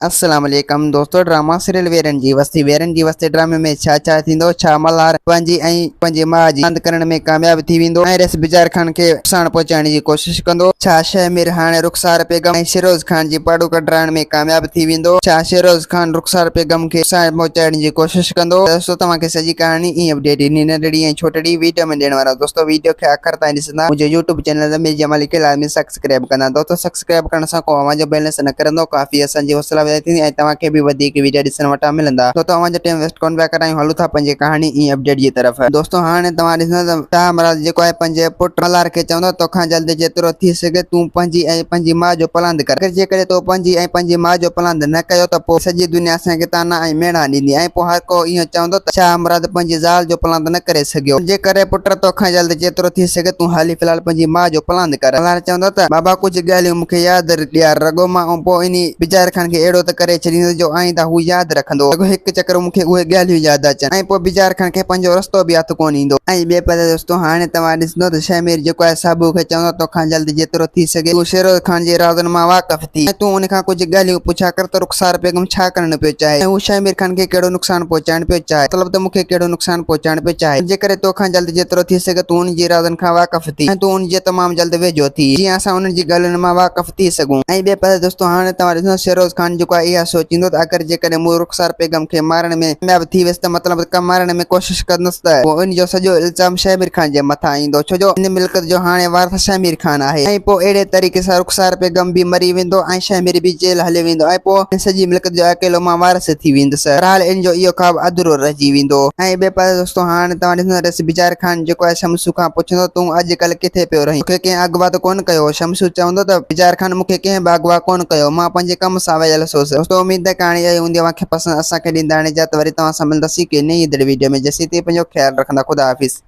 अस्सलाम वालेकुम दोस्तों। ड्रामा सीरियल वीरन जी वस्ती ड्रामे में छा छा थींदो, छा मल्हार पंहिंजी ऐं पंहिंजे माउ जी बंदि करण में कामयाब थी वेंदो ऐं रस बिजार खान खे नुक़सानु पहुचाइण जी कोशिश कंदो। छा शहमीर हाणे रुख़सार बेगम ऐं शिरोज खान जी पाड़ू कढाइण में कामयाब थी वेंदो। छा शिरोज खान रुख़सार बेगम खे नुक़सानु पहुचाइण जी कोशिश कंदो। दोस्तों तव्हांखे सॼी कहाणी ईअं अपडेट ॾिनी नंढड़ी ऐं छोटड़ी वीडियो में ॾियण वारा दोस्तों। वीडियो खे आख़िर ताईं ॾिसंदा मुंहिंजे यूट्यूब चैनल ज़मीर जमाली खे लाज़मी सब्सक्राइब कंदा। दोस्तों सब्सक्राइब करण सां को अवां जो बैलेंस न करंदो, काफ़ी असांजी हौसला अफ़ज़ाई थींदी ऐं तव्हांखे भी वधीक वीडियो ॾिसण वटां मिलंदा। तो तव्हां जो टाइम वेस्ट कोन पिया करायूं, हलूं था पंहिंजी कहानी ई अपडेट जी तरफ़। दोस्तों हाणे तव्हां ॾिसंदा त शाह मराज जेको आहे पंहिंजे पुट मल्हार खे चवंदो तोखां जल्दी जेतिरो थी सघे तूं पंहिंजी ऐं पंहिंजी माउ जो पलांद कर। जेकॾहिं तो पंहिंजी ऐं पंहिंजी माउ जो पलांद न कयो त पोइ सॼी दुनिया असांखे ताना ऐं मेणा ॾींदी ऐं पोइ हर को इहो चवंदो त शाह मराज पंहिंजी ज़ाल जो पलांद न करे सघियो। जेकॾहिं पुट तोखां जल्दी जेतिरो थी सघे तूं हाली फ़िलहाल पंहिंजी माउ जो पलांद कर। मल्हार चवंदो त बाबा कुझु ॻाल्हियूं मूंखे यादि ॾियार रॻो मां पोइ इन बिजार खान खे अहिड़ो त करे छॾींदो जो आईंदा हू यादि रखंदो। हिकु चकर मूंखे उहे ॻाल्हियूं यादि अचनि ऐं पोइ बिजार खान खे पंहिंजो रस्तो बि हथ कोन ईंदो। ऐं ॿिए पासे दोस्तों हाणे तव्हां ॾिसंदो त शहमीर जेको आहे साबू खे चवंदो तोखां जल्दी जेतिरो थी सघे तूं शिरोज खान जे राज़नि मां वाक़िफ़ थी ऐं तूं उन खां कुझु ॻाल्हियूं पुछा कर त रुख़सार बेगम छा करणु पियो चाहे ऐं हू शहमीर खान खे कहिड़ो नुक़सानु पहुचाइण पियो चाहे, मतिलबु त मूंखे कहिड़ो नुक़सानु पहुचाइण पियो चाहे। जेकॾहिं तोखां जल्दी जेतिरो थी सघे तूं उन जी राज़नि खां वाक़िफ़ थी ऐं तूं उन जे तमामु जल्द वेझो थी जीअं असां उन्हनि जी ॻाल्हियुनि मां वाक़िफ़ थी सघूं। ऐं ॿिए पासे दोस्तों हाणे तव्हां ॾिसंदो शिरोज खान जेको आहे इहा सोचींदो त अगरि जेकॾहिं मूं रुख़सार बेगम खे मारण में कामयाब थी वियुसि त मतिलबु मारण में कोशिशि कंदुसि त पोइ इन जो सॼो इल्ज़ाम शहमीर खान जे मथां ईंदो, छो जो इन मिल्कियत जो हाणे वारिस शहमीर खान आहे। ऐं पोइ अहिड़े तरीक़े सां रुख़सार बेगम बि मरी वेंदो ऐं शहमीर बि जेल हली वेंदो ऐं पोइ सॼी मिल्कियत जो अकेलो मां वारिस थी वेंदुसि। बहरहाल इन जो इहो ख़्वाबु अधूरो रहिजी वेंदो। ऐं ॿिए पासे दोस्तों हाणे तव्हां ॾिसंदा रस बिजार खान जेको आहे शमसू खां पुछंदो तूं अॼुकल्ह किथे पियो रहीं, मूंखे कंहिं अॻुवा त कोन कयो। शमसू चवंदो त बिजार खान मूंखे कंहिं बि अॻुवा कोन कयो, मां पंहिंजे कम सां वियल हुउसि। दोस्तों उम्मीद आहे कहाणी इहा हूंदी तव्हांखे पसंदि, असांखे ॾींदा हाणे इजाज़त। वरी तव्हां सां मिलंदासीं के नई वीडियो में। जेसीं ताईं पंहिंजो ख़्यालु रखंदा। ख़ुदा हाफ़िज़।